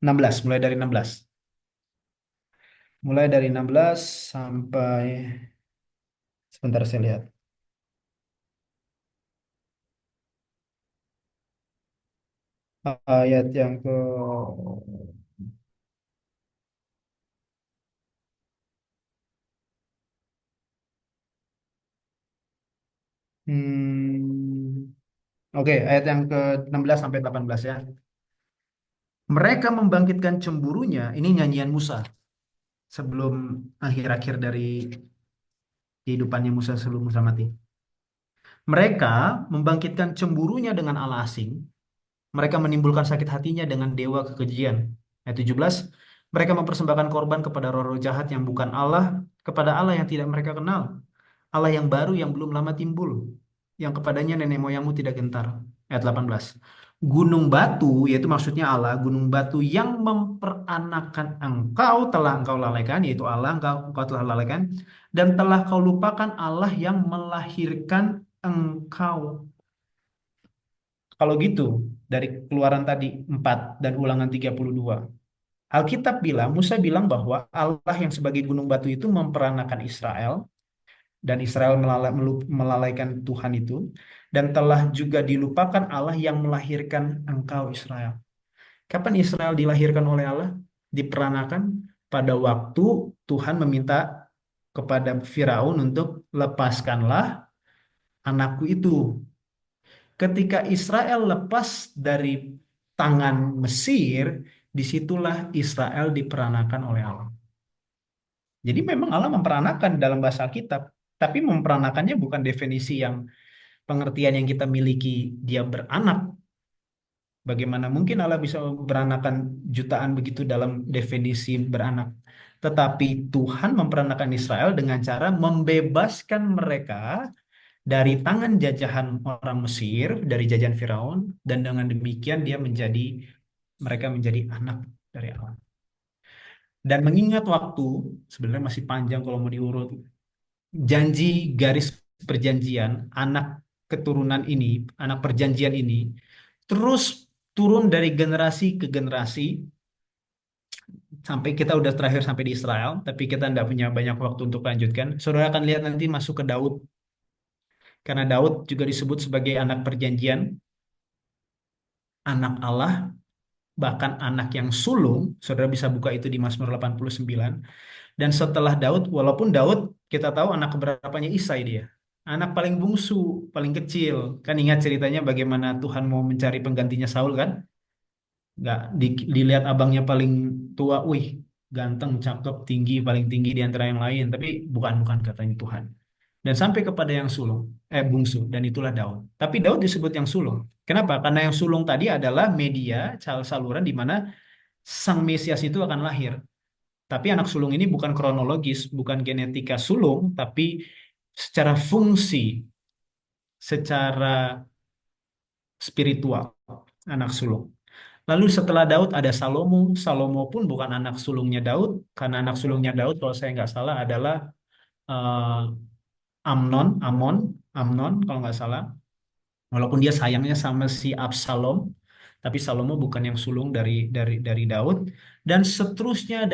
16, mulai dari 16. Mulai dari 16 sampai sebentar saya lihat. Ayat yang ke oke, ayat yang ke 16 sampai 18 ya. Mereka membangkitkan cemburunya, ini nyanyian Musa sebelum akhir-akhir dari kehidupannya Musa sebelum Musa mati. Mereka membangkitkan cemburunya dengan Allah asing. Mereka menimbulkan sakit hatinya dengan dewa kekejian. Ayat 17, mereka mempersembahkan korban kepada roh-roh jahat yang bukan Allah, kepada Allah yang tidak mereka kenal. Allah yang baru yang belum lama timbul, yang kepadanya nenek moyangmu tidak gentar. Ayat 18. Gunung batu, yaitu maksudnya Allah, gunung batu yang memperanakan engkau telah engkau lalaikan, yaitu Allah engkau telah lalaikan, dan telah kau lupakan Allah yang melahirkan engkau. Kalau gitu, dari keluaran tadi 4 dan ulangan 32. Alkitab bilang, Musa bilang bahwa Allah yang sebagai gunung batu itu memperanakan Israel, dan Israel melalaikan Tuhan itu, dan telah juga dilupakan Allah yang melahirkan engkau Israel. Kapan Israel dilahirkan oleh Allah? Diperanakan pada waktu Tuhan meminta kepada Firaun untuk lepaskanlah anakku itu. Ketika Israel lepas dari tangan Mesir, disitulah Israel diperanakan oleh Allah. Jadi memang Allah memperanakan dalam bahasa Alkitab, tapi memperanakannya bukan definisi yang pengertian yang kita miliki, dia beranak. Bagaimana mungkin Allah bisa beranakan jutaan begitu dalam definisi beranak. Tetapi Tuhan memperanakan Israel dengan cara membebaskan mereka dari tangan jajahan orang Mesir, dari jajahan Firaun, dan dengan demikian mereka menjadi anak dari Allah. Dan mengingat waktu, sebenarnya masih panjang kalau mau diurut, janji garis perjanjian, anak keturunan ini, anak perjanjian ini, terus turun dari generasi ke generasi, sampai kita udah terakhir sampai di Israel, tapi kita tidak punya banyak waktu untuk lanjutkan. Saudara akan lihat nanti masuk ke Daud, karena Daud juga disebut sebagai anak perjanjian, anak Allah, bahkan anak yang sulung. Saudara bisa buka itu di Mazmur 89. Dan setelah Daud, walaupun Daud kita tahu anak keberapanya Isai dia. Anak paling bungsu, paling kecil. Kan ingat ceritanya bagaimana Tuhan mau mencari penggantinya Saul kan? Nggak dilihat abangnya paling tua, wih, ganteng, cakep, tinggi, paling tinggi di antara yang lain. Tapi bukan katanya Tuhan. Dan sampai kepada yang sulung, bungsu, dan itulah Daud. Tapi Daud disebut yang sulung. Kenapa? Karena yang sulung tadi adalah media, saluran di mana Sang Mesias itu akan lahir. Tapi anak sulung ini bukan kronologis, bukan genetika sulung, tapi secara fungsi, secara spiritual, anak sulung. Lalu setelah Daud ada Salomo. Salomo pun bukan anak sulungnya Daud, karena anak sulungnya Daud, kalau saya nggak salah, adalah eh, Amnon, Amnon kalau nggak salah. Walaupun dia sayangnya sama si Absalom, tapi Salomo bukan yang sulung dari Daud, dan seterusnya,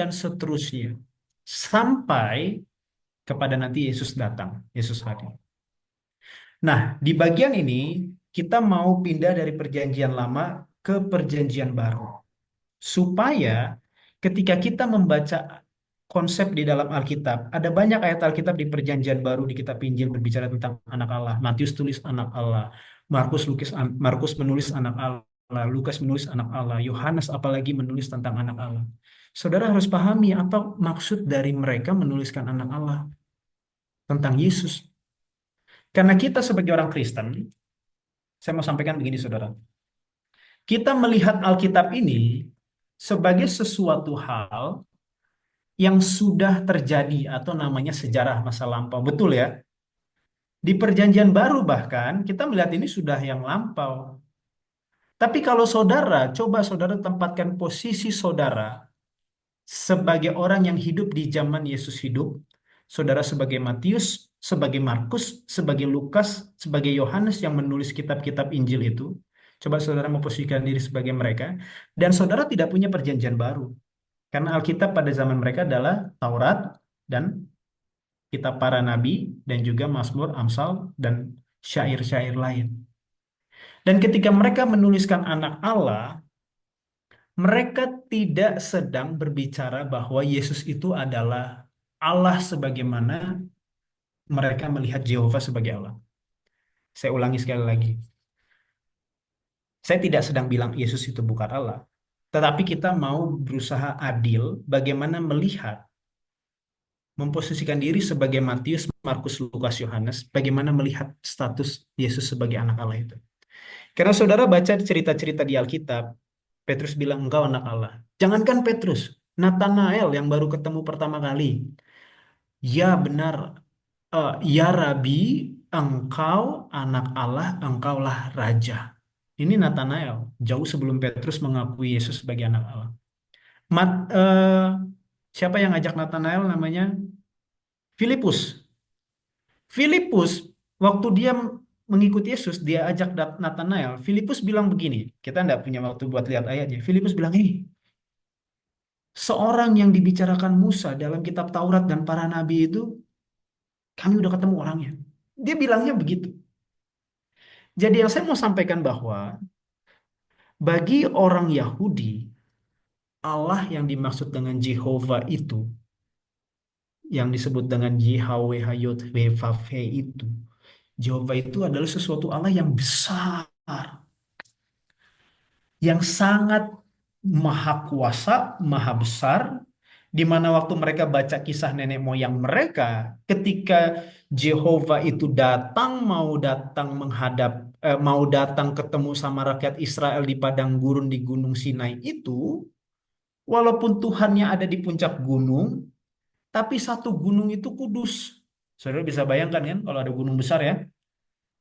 sampai kepada nanti Yesus datang, Yesus hadir. Nah, di bagian ini kita mau pindah dari perjanjian lama ke perjanjian baru, supaya ketika kita membaca konsep di dalam Alkitab, ada banyak ayat Alkitab di perjanjian baru di kitab Injil berbicara tentang anak Allah. Matius tulis anak Allah, Markus menulis anak Allah, Lukas menulis anak Allah, Yohanes apalagi menulis tentang anak Allah. Saudara harus pahami apa maksud dari mereka menuliskan anak Allah tentang Yesus. Karena kita sebagai orang Kristen, saya mau sampaikan begini saudara. Kita melihat Alkitab ini sebagai sesuatu hal yang sudah terjadi atau namanya sejarah masa lampau. Betul ya? Di perjanjian baru bahkan kita melihat ini sudah yang lampau. Tapi kalau saudara, coba saudara tempatkan posisi saudara sebagai orang yang hidup di zaman Yesus hidup, saudara sebagai Matius, sebagai Markus, sebagai Lukas, sebagai Yohanes yang menulis kitab-kitab Injil itu, coba saudara memposisikan diri sebagai mereka, dan saudara tidak punya perjanjian baru. Karena Alkitab pada zaman mereka adalah Taurat dan kitab para nabi dan juga Mazmur, Amsal, dan syair-syair lain. Dan ketika mereka menuliskan anak Allah, mereka tidak sedang berbicara bahwa Yesus itu adalah Allah sebagaimana mereka melihat Yehova sebagai Allah. Saya ulangi sekali lagi. Saya tidak sedang bilang Yesus itu bukan Allah. Tetapi kita mau berusaha adil bagaimana melihat, memposisikan diri sebagai Matius, Markus, Lukas, Yohanes, bagaimana melihat status Yesus sebagai anak Allah itu. Karena saudara baca cerita-cerita di Alkitab, Petrus bilang engkau anak Allah. Jangankan Petrus, Natanael yang baru ketemu pertama kali. Ya benar, ya Rabi, engkau anak Allah, engkaulah Raja. Ini Natanael, jauh sebelum Petrus mengakui Yesus sebagai anak Allah. Mat, eh, siapa yang ngajak Natanael namanya? Filipus. Filipus, waktu dia mengikuti Yesus, dia ajak Natanael. Filipus bilang begini, kita nggak punya waktu buat lihat ayatnya. Filipus bilang, seorang yang dibicarakan Musa dalam kitab Taurat dan para nabi itu, kami udah ketemu orangnya. Dia bilangnya begitu. Jadi yang saya mau sampaikan bahwa bagi orang Yahudi, Allah yang dimaksud dengan Jehovah itu, yang disebut dengan Yahweh Hayot Vevave itu, Jehovah itu adalah sesuatu Allah yang besar, yang sangat maha kuasa, maha besar, di mana waktu mereka baca kisah nenek moyang mereka, ketika Jehovah itu datang menghadap, mau datang ketemu sama rakyat Israel di padang gurun di Gunung Sinai itu, walaupun Tuhannya ada di puncak gunung, tapi satu gunung itu kudus. Saudara bisa bayangkan kan kalau ada gunung besar ya,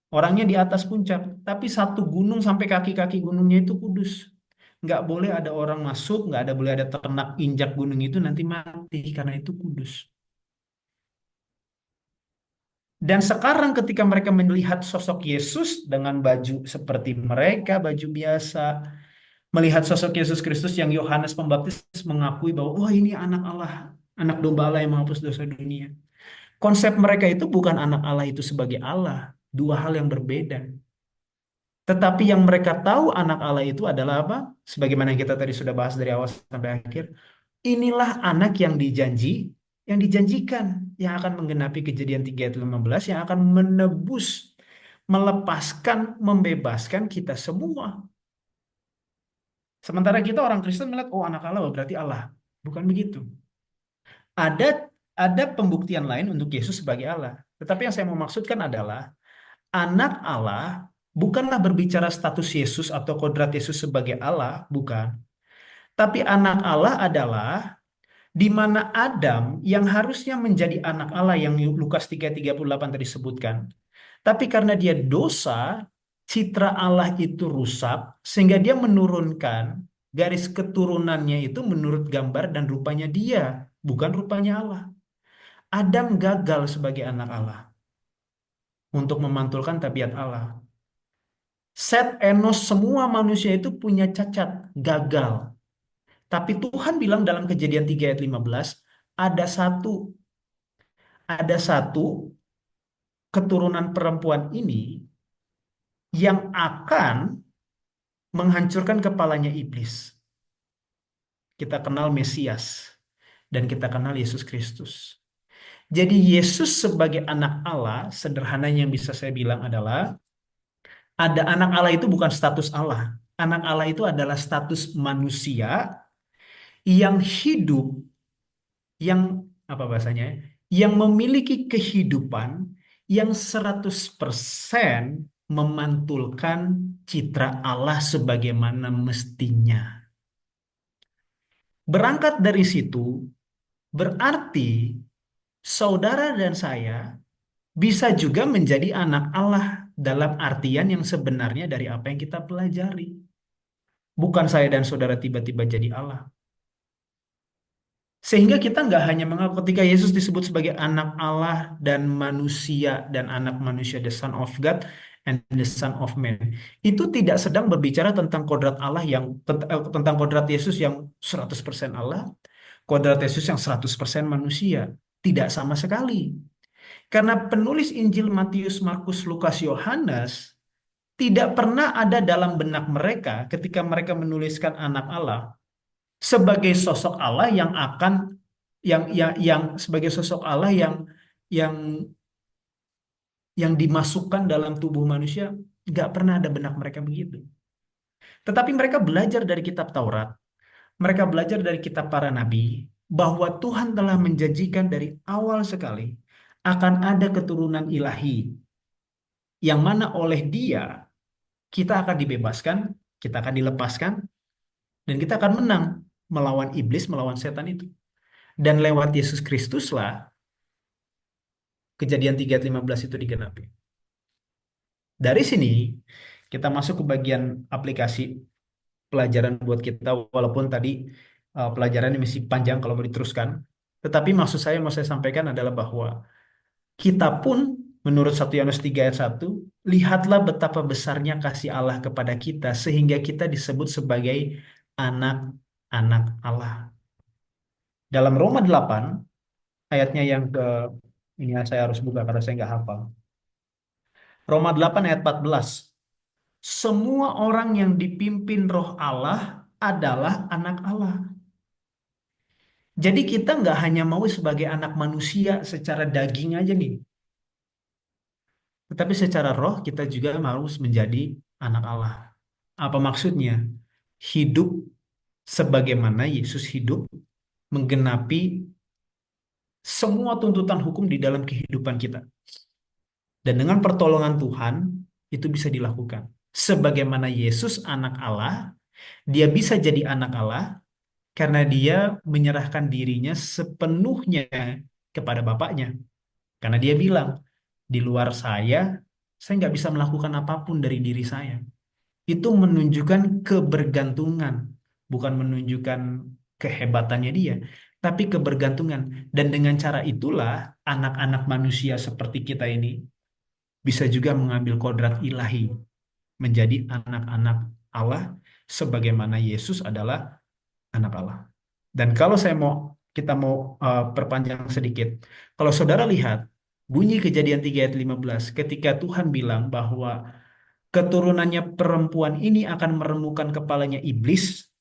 orangnya di atas puncak, tapi satu gunung sampai kaki-kaki gunungnya itu kudus. Nggak boleh ada orang masuk, nggak ada boleh ada ternak injak gunung itu nanti mati karena itu kudus. Dan sekarang ketika mereka melihat sosok Yesus dengan baju seperti mereka, baju biasa, melihat sosok Yesus Kristus yang Yohanes Pembaptis mengakui bahwa, wah ini anak Allah, anak domba Allah yang menghapus dosa dunia. Konsep mereka itu bukan anak Allah itu sebagai Allah, dua hal yang berbeda. Tetapi yang mereka tahu anak Allah itu adalah apa? Sebagaimana yang kita tadi sudah bahas dari awal sampai akhir. Inilah anak yang dijanjikan, yang akan menggenapi Kejadian 3 ayat 15, yang akan menebus, melepaskan, membebaskan kita semua. Sementara kita orang Kristen melihat, oh anak Allah berarti Allah. Bukan begitu. Ada ada pembuktian lain untuk Yesus sebagai Allah. Tetapi yang saya mau maksudkan adalah anak Allah bukanlah berbicara status Yesus atau kodrat Yesus sebagai Allah, bukan. Tapi anak Allah adalah di mana Adam yang harusnya menjadi anak Allah yang Lukas 3:38 tadi sebutkan. Tapi karena dia dosa, citra Allah itu rusak sehingga dia menurunkan garis keturunannya itu menurut gambar dan rupanya dia, bukan rupanya Allah. Adam gagal sebagai anak Allah untuk memantulkan tabiat Allah. Set, Enos, semua manusia itu punya cacat, gagal. Tapi Tuhan bilang dalam Kejadian 3 ayat 15, ada satu ada satu keturunan perempuan ini yang akan menghancurkan kepalanya iblis. Kita kenal Mesias dan kita kenal Yesus Kristus. Jadi Yesus sebagai anak Allah, sederhananya yang bisa saya bilang adalah ada anak Allah itu bukan status Allah. Anak Allah itu adalah status manusia yang hidup, yang apa bahasanya? Yang memiliki kehidupan yang 100% memantulkan citra Allah sebagaimana mestinya. Berangkat dari situ, berarti saudara dan saya bisa juga menjadi anak Allah dalam artian yang sebenarnya dari apa yang kita pelajari. Bukan saya dan saudara tiba-tiba jadi Allah. Sehingga kita nggak hanya mengaku ketika Yesus disebut sebagai anak Allah dan manusia dan anak manusia, the Son of God and the Son of Man. Itu tidak sedang berbicara tentang kodrat Allah yang tentang kodrat Yesus yang 100% Allah, kodrat Yesus yang 100% manusia. Tidak sama sekali. Karena penulis Injil Matius, Markus, Lukas, Yohanes tidak pernah ada dalam benak mereka ketika mereka menuliskan anak Allah sebagai sosok Allah yang akan yang sebagai sosok Allah yang yang dimasukkan dalam tubuh manusia, nggak pernah ada benak mereka begitu. Tetapi mereka belajar dari kitab Taurat, mereka belajar dari kitab para nabi bahwa Tuhan telah menjanjikan dari awal sekali akan ada keturunan ilahi yang mana oleh Dia kita akan dibebaskan, kita akan dilepaskan, dan kita akan menang melawan iblis, melawan setan itu. Dan lewat Yesus Kristuslah Kejadian 3 ayat 15 itu digenapi. Dari sini kita masuk ke bagian aplikasi pelajaran buat kita, walaupun tadi pelajarannya masih panjang kalau mau diteruskan. Tetapi maksud saya mau saya sampaikan adalah bahwa kita pun menurut 1 Yohanes 3 ayat 1, lihatlah betapa besarnya kasih Allah kepada kita sehingga kita disebut sebagai anak-anak Allah. Dalam Roma 8 ayatnya yang ke ini saya harus buka karena saya nggak hafal. Roma 8 ayat 14. Semua orang yang dipimpin roh Allah adalah anak Allah. Jadi kita nggak hanya mau sebagai anak manusia secara daging aja nih. Tetapi secara roh kita juga harus menjadi anak Allah. Apa maksudnya? Hidup sebagaimana Yesus hidup, menggenapi semua tuntutan hukum di dalam kehidupan kita. Dan dengan pertolongan Tuhan, itu bisa dilakukan. Sebagaimana Yesus anak Allah, dia bisa jadi anak Allah karena dia menyerahkan dirinya sepenuhnya kepada Bapaknya. Karena dia bilang, di luar saya nggak bisa melakukan apapun dari diri saya. Itu menunjukkan kebergantungan, bukan menunjukkan kehebatannya dia, tapi kebergantungan. Dan dengan cara itulah anak-anak manusia seperti kita ini bisa juga mengambil kodrat ilahi, menjadi anak-anak Allah, sebagaimana Yesus adalah anak Allah. Dan kalau kita mau perpanjang sedikit, kalau saudara lihat bunyi Kejadian 3 ayat 15, ketika Tuhan bilang bahwa keturunannya perempuan ini akan meremukan kepalanya iblis,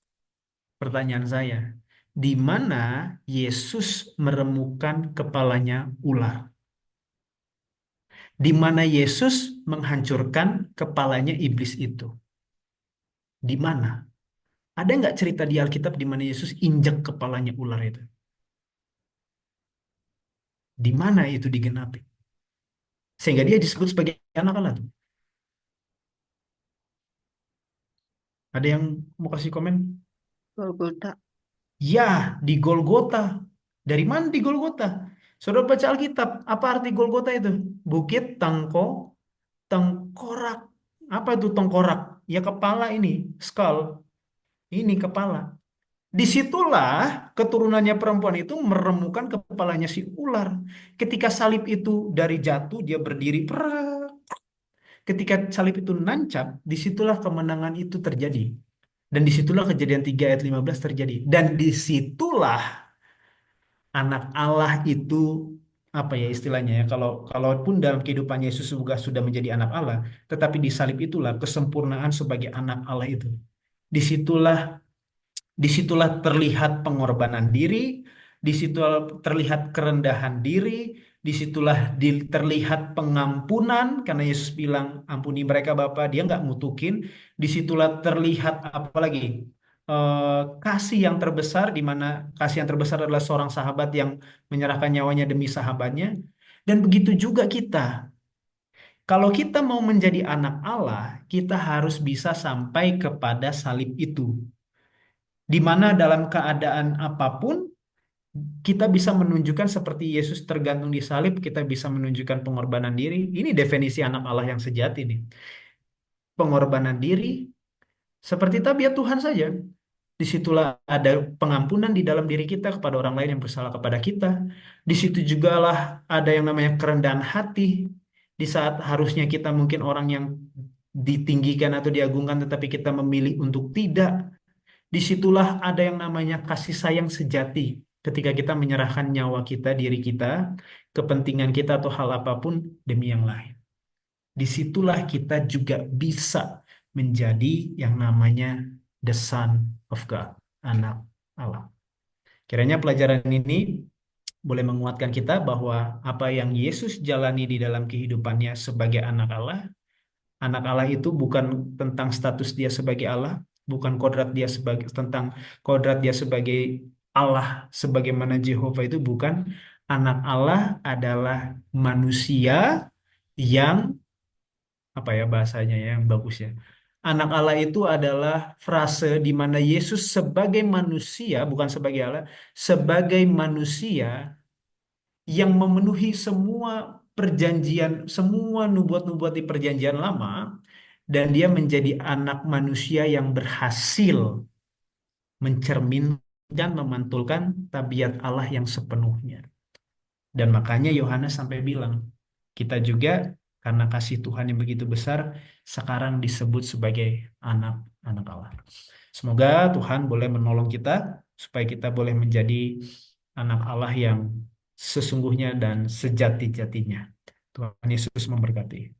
pertanyaan saya, di mana Yesus meremukan kepalanya ular? Di mana Yesus menghancurkan kepalanya iblis itu? Di mana? Ada nggak cerita di Alkitab di mana Yesus injek kepalanya ular itu? Di mana itu digenapi? Sehingga dia disebut sebagai anak Allah tuh. Ada yang mau kasih komen? Golgota. Ya, di Golgota. Dari mana di Golgota? Saudara baca Alkitab, apa arti Golgota itu? Bukit tengkorak. Apa itu tengkorak? Ya kepala ini, skull. Ini kepala. Disitulah keturunannya perempuan itu meremukan kepalanya si ular. Ketika salib itu dari jatuh, dia berdiri. Ketika salib itu nancap, disitulah kemenangan itu terjadi. Dan disitulah Kejadian 3 ayat 15 terjadi. Dan disitulah anak Allah itu, apa ya istilahnya ya, kalaupun dalam kehidupan Yesus juga sudah menjadi anak Allah, tetapi di salib itulah kesempurnaan sebagai anak Allah itu. Disitulah Disitulah terlihat pengorbanan diri, disitulah terlihat kerendahan diri, disitulah terlihat pengampunan, karena Yesus bilang, ampuni mereka Bapa, dia nggak ngutukin. Disitulah terlihat apa lagi? Kasih yang terbesar, di mana kasih yang terbesar adalah seorang sahabat yang menyerahkan nyawanya demi sahabatnya. Dan begitu juga kita. Kalau kita mau menjadi anak Allah, kita harus bisa sampai kepada salib itu, di mana dalam keadaan apapun kita bisa menunjukkan seperti Yesus tergantung di salib, kita bisa menunjukkan pengorbanan diri. Ini definisi anak Allah yang sejati nih. Pengorbanan diri, Seperti tabiat Tuhan saja. Disitulah ada pengampunan di dalam diri kita kepada orang lain yang bersalah kepada kita. Di situ jugalah ada yang namanya kerendahan hati. Di saat harusnya kita mungkin orang yang ditinggikan atau diagungkan, tetapi kita memilih untuk tidak. Disitulah ada yang namanya kasih sayang sejati. Ketika kita menyerahkan nyawa kita, diri kita, kepentingan kita atau hal apapun demi yang lain. Disitulah kita juga bisa menjadi yang namanya the Son of God, anak Allah. Kiranya pelajaran ini boleh menguatkan kita bahwa apa yang Yesus jalani di dalam kehidupannya sebagai anak Allah itu bukan tentang status dia sebagai Allah, bukan kodrat dia sebagai tentang kodrat dia sebagai Allah, sebagaimana Jehovah itu bukan. Anak Allah adalah manusia yang apa ya bahasanya ya, yang bagus ya. Anak Allah itu adalah frase di mana Yesus sebagai manusia, bukan sebagai Allah, sebagai manusia yang memenuhi semua perjanjian, semua nubuat-nubuat di perjanjian lama, dan dia menjadi anak manusia yang berhasil mencerminkan, memantulkan tabiat Allah yang sepenuhnya. Dan makanya Yohanes sampai bilang, kita juga karena kasih Tuhan yang begitu besar, sekarang disebut sebagai anak-anak Allah. Semoga Tuhan boleh menolong kita, supaya kita boleh menjadi anak Allah yang sesungguhnya dan sejati-jatinya. Tuhan Yesus memberkati.